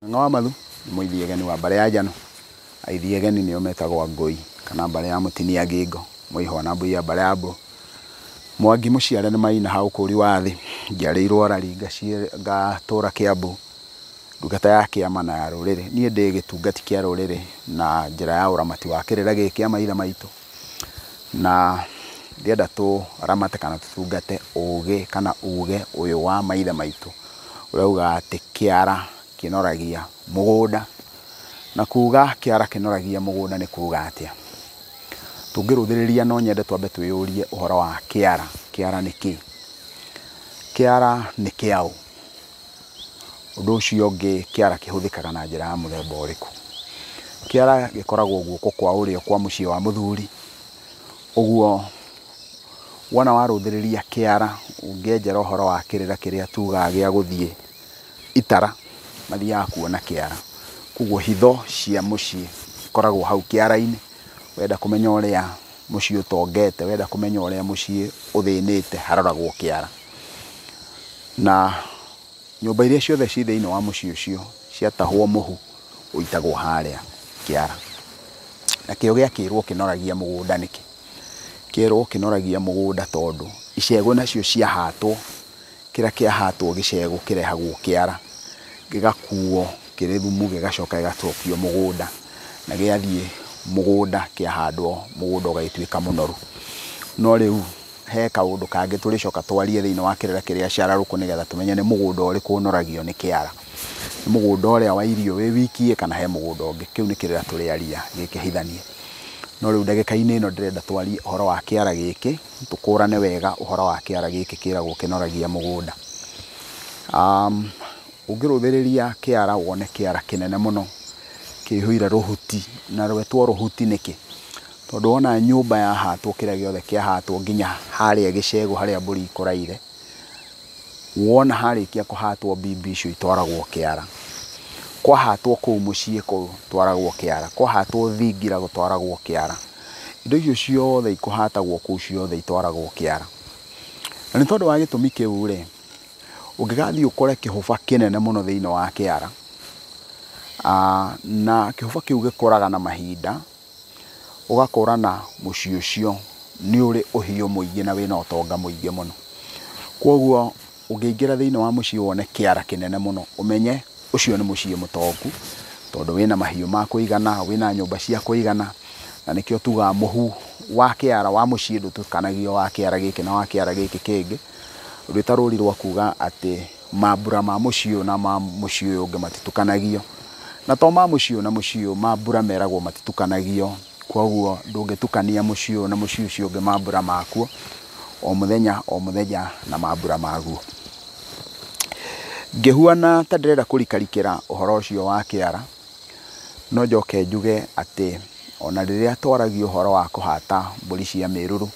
Ng'awa mathu muithiegeni wa mbare ya njano aithiegeni nio metagwo ngui kana mbare ya mutinia ngingo muiho na mbui ya mbare ya mbu Mwangi muciare ni maina hau kuri wa thi ngiareirwo Rari ngatura Kiambu ndungata ya kiama na ya ruriri nie ndi gitungati kia ruriri na njira ya uramati wa kirira giki kia maitha maitu na ndienda tu aramate kana tutungate uge kana uge uyu wa maitha maitu urauga ati kiara kinoragia mugunda na kuga kiara kinoragia mugunda ni kuga atia tungiruthiriria no nyende twambe twiyurie uhoro wa kiara. Kiara ni ki? Kiara ni kiao. Undu ucio ungi kiara kihuthikaga na njira ya muthemba uriku? Kiara gikoragwo guoko kwa urio kwa mucii wa muthuri. Uguo wona waruthiriria kiara ungienjera uhoro wa kirira kiria tugaga gia guthie itara mathiaga kuona kiara. Kuguo hitho cia mucii koragwo hau kiara-ini. Wenda kumenya uria mucii utongete, wenda kumenya uria mucii uthinite, haroragwo kiara. Na nyumba iria ciothe ci thiini wa mucii ucio ciatahwo muhu uitagwo haria kiara. Na kio giakirwo kinoragia mugunda niki? Kierwo kinoragia mugunda tondu icego nacio ciahatwo, kira kiahatwo gicego kirehagwo kiara gigakuo kiri thumu gigacoka gigacokio mugunda na giathie mugunda kiahandwo mugunda ugagituika munoru. No riu he kaundu kangi turicoka twarie thiini wa kirira kiria ciararuku nigetha tumenye ni mugunda uriku unoragio ni kiara. Ni mugunda uria wa irio wi wiki kana he mugunda ungi? Kiu ni kirira turiaria gikihithanie. No riu ndagika-ini ino ndirenda twarie uhoro wa kiara giki tukurane wega uhoro wa kiara giki kiragwo kinoragia mugunda. Ungiruthiriria kiara wone kiara kinene muno kihuire ruhuti na rwetwo ruhuti niki? Tondu wona nyumba yahatwo kiria giothe kiahatwo nginya haria gicego haria mburi ikuraire, wona harikia kuhatwo bibi icio itwaragwo kiara. Kwahatwo kuu mucii kuu twaragwo kiara, kwahatwo thingira gutwaragwo kiara. Indo icio ciothe ikuhatagwo kuu ciothe itwaragwo kiara. Na ni tondu wa gitumi kiu ri ungigathie ukore kihuba kinene muno thiini wa kiara, na kihuba kiu gikuraga na mahinda, ugakorana mucii ucio ni uri uhiu muingi na wina utonga muingi muno. Koguo ungiingira thiini wa mucii wone kiara kinene muno umenye ucio ni mucii mutongu tondu wina mahiu ma kuigana, wina nyumba cia kuigana. Na nikio tuga muhu wa kiara wa mucii ndutukanagio wa kiara giki na wa kiara giki kingi. Rwitaruri rwa kuga ati mambura ma mucii na ma mucii ungi matitukanagio, na to ma mucii na mucii mambura meragwo matitukanagio. Koguo ndungitukania mucii na mucii ucio ungi mambura makuo o muthenya na mambura maguo. Ngihuana ta ndirenda kurikarikira uhoro ucio wa kiara, no njoke njuge ati ona riria twaragio uhoro wa kuhata mburi cia miruru,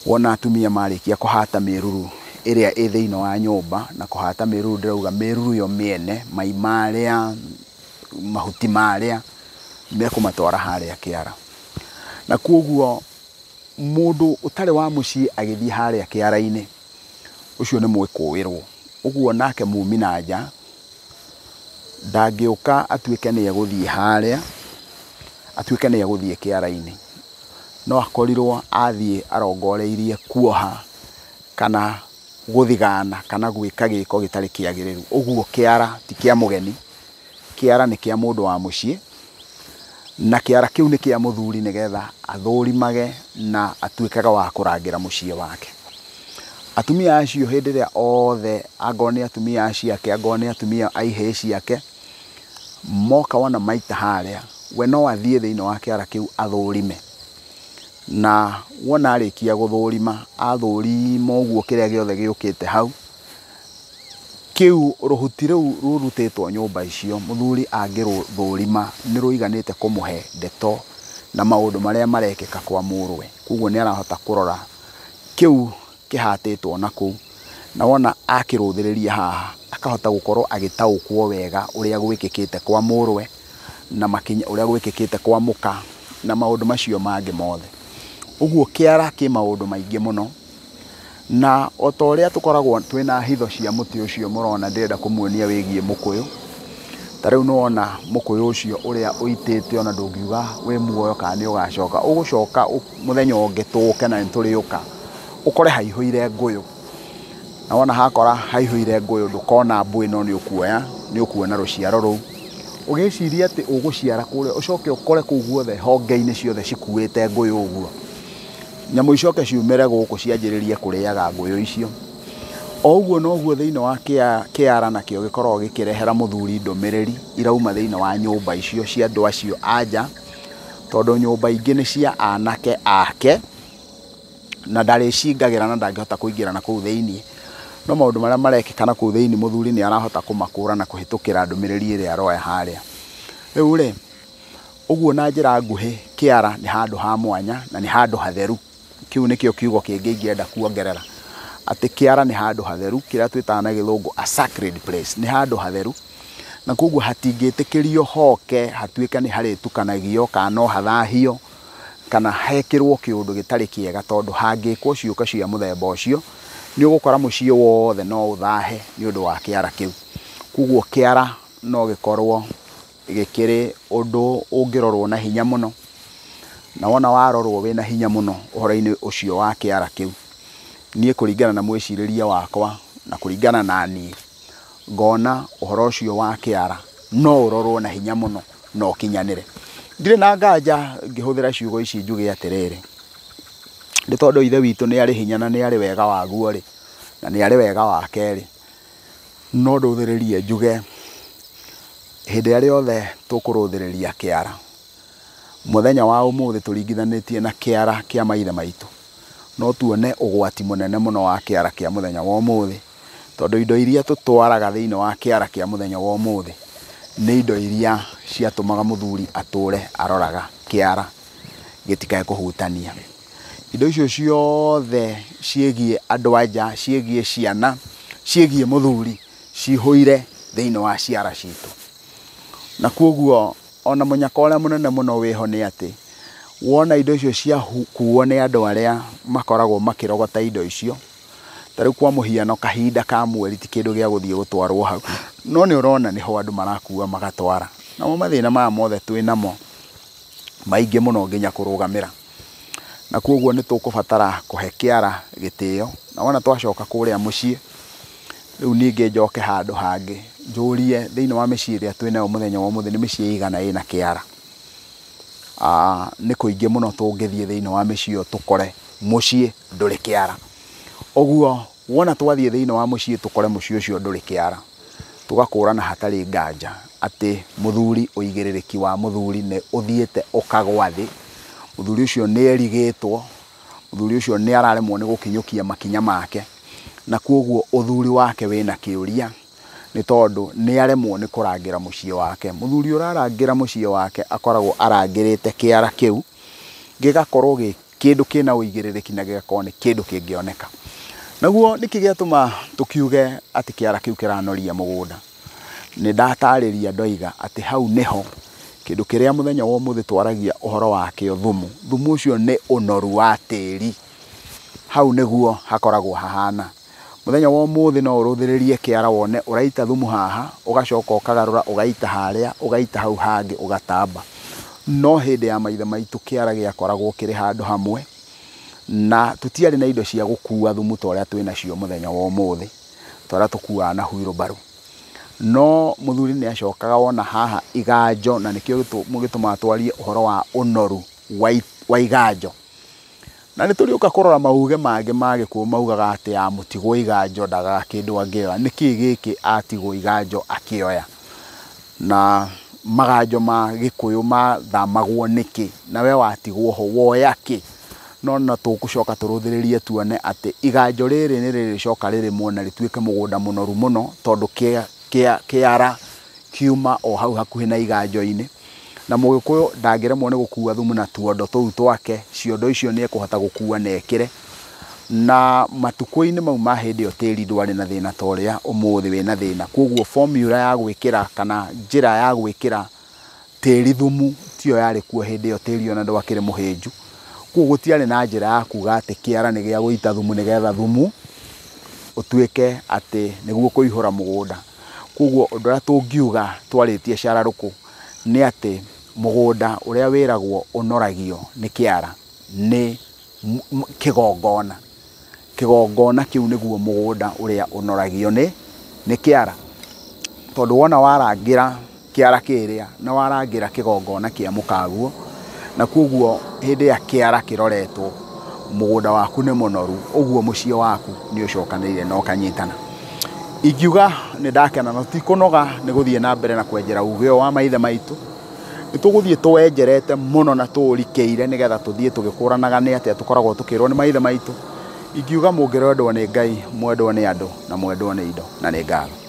wona atumia marikia kuhata miruru iria i thiini wa nyumba, na kuhata miruru ndirauga miruru yo miene mai maria mahuti maria mekumatwara haria kiara. Na koguo mundu utari wa mucii agithie haria kiara-ini, ucio ni mwikuwirwo. Uguo nake mumi na nja ndangiuka atuike ni eguthie haria, atuike ni eguthie kiara-ini, no akorirwo athie arongoreirie kuoha kana guthigana kana gwika giko gitari kiagiriru. Uguo kiara ti kia mugeni, kiara ni kia mundu wa mucii, na kiara kiu ni kia muthuri nigetha athurimage na atuikaga wa kurangira mucii wake. Atumia acio hindi ria othe angone atumia aciake, angone atumia aihe ciake moka wana maita haria, we no athie thiini wa kiara kiu athurime. Na wona arikia guthurima, athurima uguo kiria giothe giukite hau, kiu ruhuti riu rurutitwo nyumba icio muthuri angiruthurima ni ruiganite kumuhe ndeto na maundu maria marekika kwa murwe. Koguo ni arahota kurora kiu kihatitwo naku, na wona akiruthiriria haha akahota gukorwo agitaukwo wega uria gwikikite kwa murwe na makinya uria gwikikite kwa muka na maundu macio mangi mothe. Uguo kiara ki maundu maingi muno, na otoria tukoragwo twina hitho cia muti ucio murona ndirenda kumuonia wigie mukuyu. Tarĩu nona mũkũyũ ũcio ũrĩa ũitĩte ona ndũngiuga wĩ muoyo kana nĩ ũgacoka ũgũcoka mũthenya ũngĩ tũke na nĩtũrĩũka ũkore haihũire ngũyũ, na wona hakora haihũire ngũyũ ndũkona mbũ ĩno nĩ ũkuona rũciaro rũu ũgĩciria atĩ ũgũciara kũrĩa ũcoke ũkore kũu guothe honge-inĩ ciothe cikuĩte ngũyũ ũguo, nyamũ icoke ciumĩre gũkũ cianjĩrĩrie kũrĩaga ngũyũ icio. O ũguo noguo thĩinĩ wa kĩara nakĩo gĩkoragwo gĩkĩrehera mũthuri ndũmĩrĩri irauma thĩinĩ wa nyũmba icio cia andũ acio anja, tondũ nyũmba ingĩ nĩ cia anake ake na ndarĩcingagĩra na ndangĩhota kũingĩra na kũu thĩinĩ, no maũndũ marĩa marekĩkana kũu thĩinĩ mũthuri nĩ arahota kũmakũra na kũhĩtũkĩra ndũmĩrĩri ĩrĩa aroya harĩa. Rĩu rĩ, ũguo na njĩra nguhĩ kĩara nĩ handũ ha mwanya na nĩ handũ hatheru. Kĩu nĩkĩo kiugo kĩngĩ ingĩenda kuongerera, atĩ kĩara nĩ handũ hatheru, kĩrĩa twĩtaga na gĩthũngũ a sacred place, nĩ handũ hatheru, na koguo hatingĩtĩkĩrio hoke hatuĩke nĩ harĩtukanagio kana no hathahio kana hekĩrwo kĩũndũ gĩtarĩ kĩega, tondũ hangĩkwo ciũka cia mũthemba ũcio nĩ ũgũkora mũciĩ wothe no ũthahe nĩ ũndũ wa kĩara kĩu. Koguo kĩara no gĩkorwo gĩkĩrĩ ũndũ ũngĩrorwo na hinya mũno, na wona warorwo wĩna hinya mũno ũhoro-inĩ ũcio wa kĩara kĩu, niĩ kũringana na mwĩcirĩrie wakwa na kũringana na niĩ ngona ũhoro ũcio wa kĩara no ũrorwo na hinya mũno no kinyanĩre. Ndirĩ na nganja ngĩhũthĩra ciugo ici njuge atĩrĩrĩ, nĩ tondũ ithe witũ nĩ arĩ hinya na nĩ arĩ wega waguo rĩ, na nĩ arĩ wega wake rĩ, no ndũthĩrĩrie njuge hĩndĩ ĩrĩa yothe tũkũrũthĩrĩria kĩara, mũthenya wa ũmũthĩ tũringithanĩtie na kĩara kĩa maithe maitũ, no tuone ũgwati mũnene mũno wa kĩara kĩa mũthenya wa ũmũthĩ, tondũ indo iria tũtwaraga thĩinĩ wa kĩara kĩa mũthenya wa ũmũthĩ nĩ indo iria ciatũmaga mũthuri atũre aroraga kĩara gĩtikae kũhutania. Indo icio ciothe ciĩgiĩ andũ anja, ciĩgiĩ ciana, ciĩgiĩ mũthuri cihũire thĩinĩ wa ciara citũ. Na koguo ona mũnyaka ũrĩa mũnene mũno wĩho nĩ atĩ wona indo icio ciakuo nĩ andũ arĩa makoragwo makĩrogota indo icio, tarĩu kwa mũhiano kahinda ka mweri ti kĩndũ gĩa gũthiĩ gũtwarwo hau, no nĩ ũrona nĩho andũ marakua magatwara, namo mathĩna maya mothe twĩ namo maingĩ mũno nginya kũrũgamĩra. Na koguo nĩ tũkũbatara kũhe kĩara gĩtĩo, na wona twacoka kũrĩa mũciĩ rĩu ningĩ njoke handũ hangĩ njũrie thĩinĩ wa mĩciĩ ĩrĩa twĩ nayo mũthenya wa ũmũthĩ nĩ mĩciĩ igana ĩna kĩara. Nĩ kũingĩ mũno tũngĩthiĩ thĩinĩ wa mĩciĩ ĩyo tũkore mũciĩ ndũrĩ kĩara. Ũguo wona twathiĩ thĩinĩ wa mũciĩ tũkore mũciĩ ũcio ndũrĩ kĩara, tũgakũrana hatarĩ nganja atĩ mũthuri, ũigĩrĩrĩki wa mũthuri nĩ ũthiĩte ũkagwa thĩ. Mũthuri ũcio nĩ erigĩtwo, mũthuri ũcio nĩ araremwo nĩ gũkinyũkia makinya make, na koguo ũthuri wake wĩna kĩũria, nĩ tondũ nĩ aremwo nĩ kũrangĩra mũciĩ wake. Mũthuri ũrarangĩra mũciĩ wake akoragwo arangĩrĩte kĩara kĩu gĩgakorwo gĩ kĩndũ kĩna ũigĩrĩrĩki na gĩgakorwo nĩ kĩndũ kĩngĩoneka. Naguo nĩkĩ gĩatũma tũkiuge atĩ kĩara kĩu kĩranoria mũgũnda. Nĩ ndatarĩria ndoiga atĩ hau nĩho kĩndũ kĩrĩa mũthenya wa ũmũthĩ twaragia ũhoro wakĩo thumu. Thumu ũcio nĩ ũnoru wa tĩri. Hau nĩguo hakoragwo hahana. Mũthenya wa ũmũthĩ no ũrũthĩrĩrie kĩara wone ũraita thumu haha, ũgacoka ũkagarũra ũgaita harĩa, ũgaita hau hangĩ ũgatamba. No hĩndĩ ya maithe maitũ kĩara gĩakoragwo kĩrĩ handũ hamwe, na tũtiarĩ na indo cia gũkua thumu ta ũrĩa twĩ nacio mũthenya wa ũmũthĩ, ta ũrĩa tũkuaga na wheelbarrow. No mũthuri nĩ acokaga wona haha iganjo, na nĩkĩo gĩtũmaga twarie ũhoro wa ũnoru wa iganjo. Na nĩ tũrĩũka kũrora mauge mangĩ ma Gĩkũyũ maugaga atĩ ya mũtigwo iganjo ndagaga kĩndũ angĩoya. Nĩkĩ gĩkĩ atigwo iganjo akĩoya? Na maganjo ma Gĩkũyũ mathamagwo nĩkĩ? Na we watigwo ho woya kĩ? No na tũgũcoka tũrũthĩrĩrie tuone atĩ iganjo rĩrĩ nĩ rĩrĩcoka rĩrĩmwo na rĩtuĩke mũgũnda mũnoru mũno, tondũ kĩara kiuma o hau hakuhĩ na iganjo-inĩ. Na Mũgĩkũyũ ndangĩremwo nĩ gũkua thumu na tuondo tũu twake, ciondo icio nĩ ekũhota gũkua na ekĩre. Na matukũ-inĩ mau ma hĩndĩ ĩyo tĩri ndwarĩ na thĩna ta ũrĩa ũmũthĩ wĩna thĩna. Koguo formula ya gwĩkĩra kana njĩra ya gwĩkĩra tĩri thumu tiyo yarĩ kuo hĩndĩ ĩyo, tĩri ona ndwakĩrĩ mũhĩnju. Koguo gũtiarĩ na njĩra ya kuga atĩ kĩara nĩ gĩa gũita thumu nĩgetha thumu ũtuĩke atĩ nĩguo kũihũra mũgũnda. Koguo ũndũ ũrĩa tũngiuga twarĩtie Shararũkũ nĩ atĩ mũgũnda ũrĩa wĩragwo ũnoragio nĩ kĩara nĩ kĩgongona. Kĩgongona kĩu nĩguo mũgũnda ũrĩa ũnoragio nĩ kĩara. Tondũ wona warangĩra kĩara kĩrĩa na warangĩra kĩgongona kĩa mũkaguo, na koguo hĩndĩ ya kĩara kĩroretwo mũgũnda waku nĩ mũnoru, ũguo mũciĩ waku nĩ ũcokanĩrĩire na ũkanyitana. Ingiuga nĩ ndakena na tikũnoga nĩ gũthiĩ na mbere na kwenjera uge wa maithe maitũ. Nĩ tũgũthiĩ tũwenjerete mũno na tũũrikĩire nĩgetha tũthiĩ tũgĩkũranaga nĩ atĩa tũkoragwo tũkĩrwo nĩ maithe maitũ. Ingiuga mũngĩrendwo nĩ Ngai, mwendwo nĩ andũ na mwendwo nĩ indo na nĩ ngatho.